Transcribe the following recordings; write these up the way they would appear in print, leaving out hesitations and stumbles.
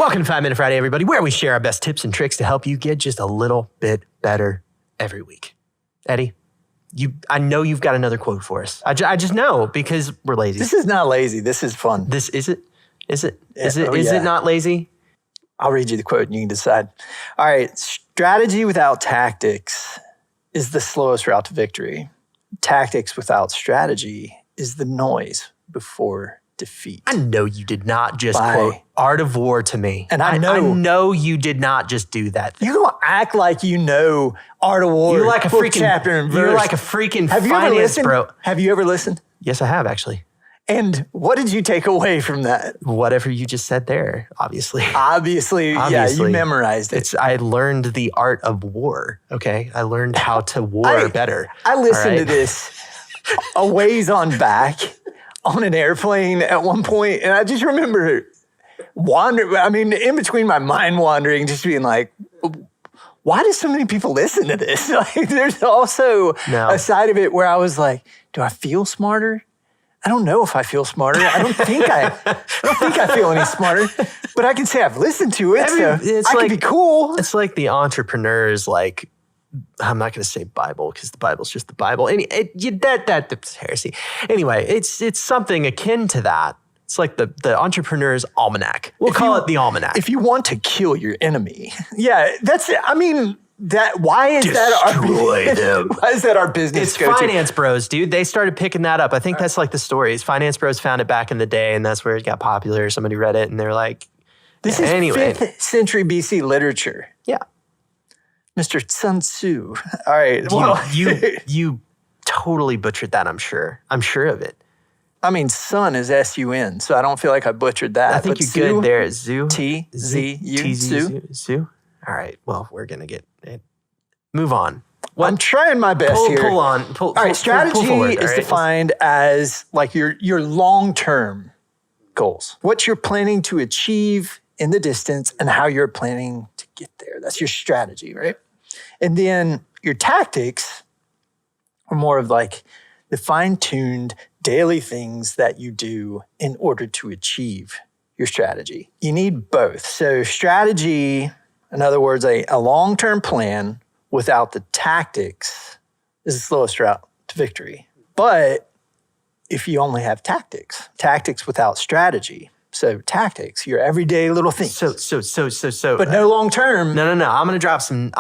Welcome to 5 Minute Friday, everybody, where we share our best tips and tricks to help you get just a little bit better every week. Eddie, I know you've got another quote for us. I just know because we're lazy. This is not lazy. This is fun. Is it not lazy? I'll read you the quote and you can decide. All right. Strategy without tactics is the slowest route to victory. Tactics without strategy is the noise before defeat. I know you did not just quote Art of War to me. And I know you did not just do that. You don't act like you know Art of War. You're like a freaking chapter and verse. You're like a freaking finance bro. Have you ever listened? Yes, I have actually. And what did you take away from that? Whatever you just said there, obviously. Obviously, yeah, you memorized it. I learned the art of war, okay? I learned how to war better. I listened to this a ways on back on an airplane at one point, and I just remember in between my mind wandering, just being like, why do so many people listen to this? Like, there's also a side of it where I was like, do I feel smarter? I don't know if I feel smarter. I don't think I feel any smarter, but I can say I've listened to it. I can be cool. It's like the entrepreneurs, like, I'm not going to say Bible because the Bible's just the Bible. That's heresy. Anyway, it's something akin to that. It's like the entrepreneur's almanac. We'll call it the almanac. If you want to kill your enemy, why is that our business? It's finance bros, dude. They started picking that up. I think that's like the stories. Finance bros found it back in the day, and that's where it got popular. Somebody read it, and they're like, "This is 5th century BC literature." Yeah, Mr. Sun Tzu. All right. You totally butchered that. I'm sure. I'm sure of it. I mean, sun is S-U-N, so I don't feel like I butchered that. I think you're good there. Zoo. T-Z-U. Zoo. All right. Well, we're going to get it. Move on. I'm trying my best here. All right. Strategy is defined as like your long-term goals. What you're planning to achieve in the distance and how you're planning to get there. That's your strategy, right? And then your tactics are more of like the fine-tuned daily things that you do in order to achieve your strategy. You need both. So strategy, in other words, a long-term plan without the tactics is the slowest route to victory. But if you only have tactics without strategy, so tactics, your everyday little things. So. But no long-term. No. I'm gonna drop some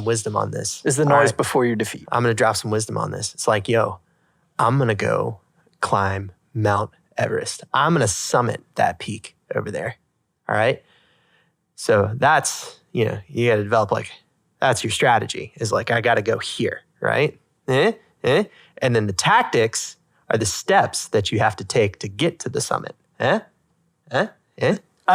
wisdom on this. Is the noise before your defeat. I'm gonna drop some wisdom on this. It's like, I'm gonna go climb Mount Everest. I'm going to summit that peak over there. All right. So that's, you got to develop that's your strategy is like, I got to go here. Right. And then the tactics are the steps that you have to take to get to the summit. I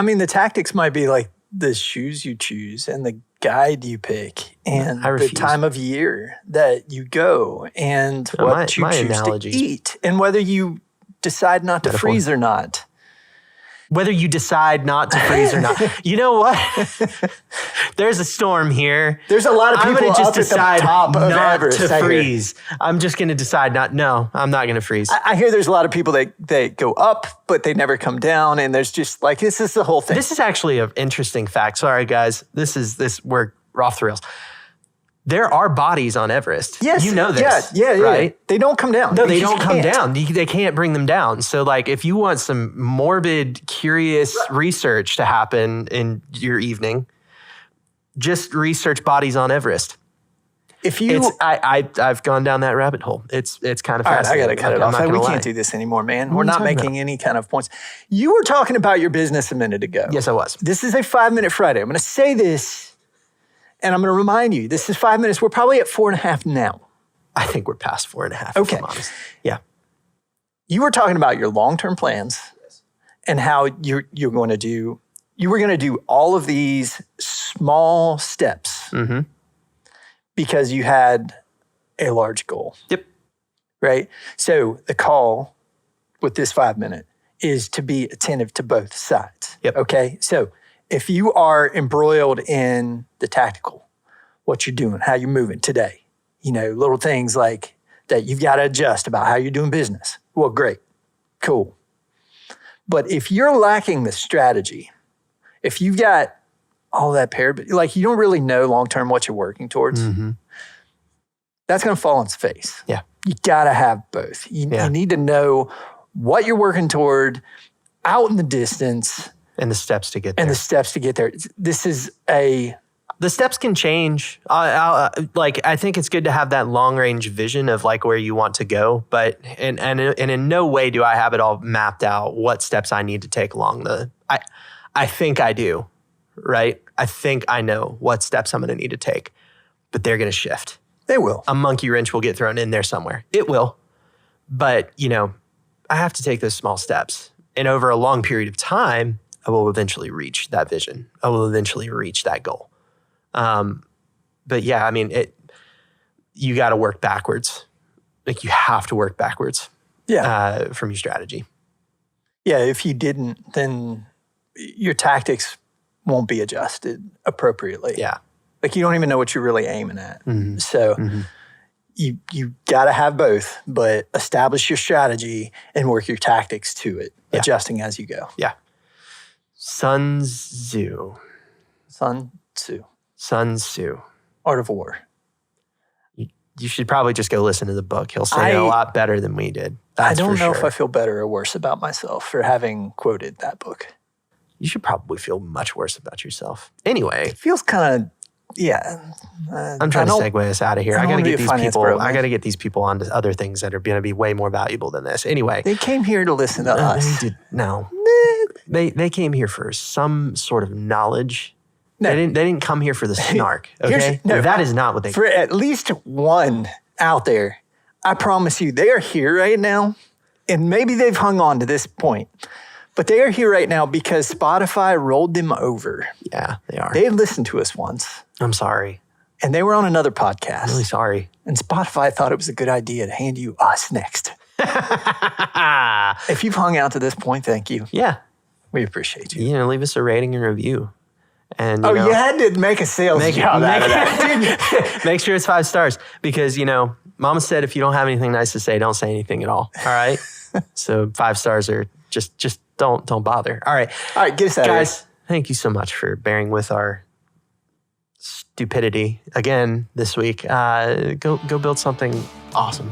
mean, the tactics might be like the shoes you choose and the guide you pick and the time of year that you go and what you choose to eat and whether you decide not to freeze or not. Whether you decide not to freeze or not. You know what? There's a storm here. There's a lot of people up at the top of Everest to freeze. I'm just going to decide no, I'm not going to freeze. I hear there's a lot of people that go up, but they never come down. And there's just like, this is the whole thing. This is actually an interesting fact. Sorry, guys. We're off the rails. There are bodies on Everest. Yes. You know this. Yeah. Right? They don't come down. No, they don't come down. They can't bring them down. So like if you want some morbid, curious research to happen in your evening, just research bodies on Everest. I've gone down that rabbit hole. It's kind of fascinating. All right, I got to cut it off. We can't do this anymore, man. We're not making any kind of points. You were talking about your business a minute ago. Yes, I was. This is a 5 Minute Friday. I'm going to say this. And I'm going to remind you, this is 5 minutes. We're probably at 4.5 now. I think we're past 4.5. Okay. If I'm honest. Yeah. You were talking about your long-term plans and how you were going to do all of these small steps because you had a large goal. Yep. Right? So the call with this 5 minute is to be attentive to both sides. Yep. Okay? So if you are embroiled in the tactical, what you're doing, how you're moving today, little things like that you've got to adjust about how you're doing business. Well, great. Cool. But if you're lacking the strategy, if you've got all that paired, like you don't really know long-term what you're working towards, that's going to fall on its face. Yeah. You got to have both. You need to know what you're working toward out in the distance. And the steps to get there. The steps can change. I think it's good to have that long range vision of like where you want to go, but and in no way do I have it all mapped out what steps I need to take along the. I think I do, right? I think I know what steps I'm going to need to take, but they're going to shift. They will. A monkey wrench will get thrown in there somewhere. It will, but I have to take those small steps, and over a long period of time, I will eventually reach that vision. I will eventually reach that goal. But yeah, I mean, you got to work backwards. Like you have to work backwards. Yeah. From your strategy. Yeah. If you didn't, then your tactics won't be adjusted appropriately. Yeah. Like you don't even know what you're really aiming at. So you got to have both, but establish your strategy and work your tactics to it, adjusting as you go. Yeah. Sun Tzu. Sun Tzu. Sun Tzu. Art of War. You should probably just go listen to the book. He'll say it a lot better than we did. I don't know if I feel better or worse about myself for having quoted that book. You should probably feel much worse about yourself. Anyway. It feels kind of, I'm trying to segue us out of here. I got to get these people. I got to get these people onto other things that are going to be way more valuable than this. Anyway, they came here to listen to us. They came here for some sort of knowledge. No. They didn't come here for the snark. Okay, that is not what they. For at least one out there, I promise you, they are here right now, and maybe they've hung on to this point. But they are here right now because Spotify rolled them over. Yeah, they are. They listened to us once. I'm sorry. And they were on another podcast. I'm really sorry. And Spotify thought it was a good idea to hand you us next. If you've hung out to this point, thank you. Yeah. We appreciate you. Leave us a rating and review. And you had to make a sales job out of that, didn't you? Make sure it's 5 stars because, Mama said if you don't have anything nice to say, don't say anything at all. All right? So 5 stars are just don't bother. All right. All right, get us out guys, of here. Thank you so much for bearing with our stupidity again this week. Go build something awesome.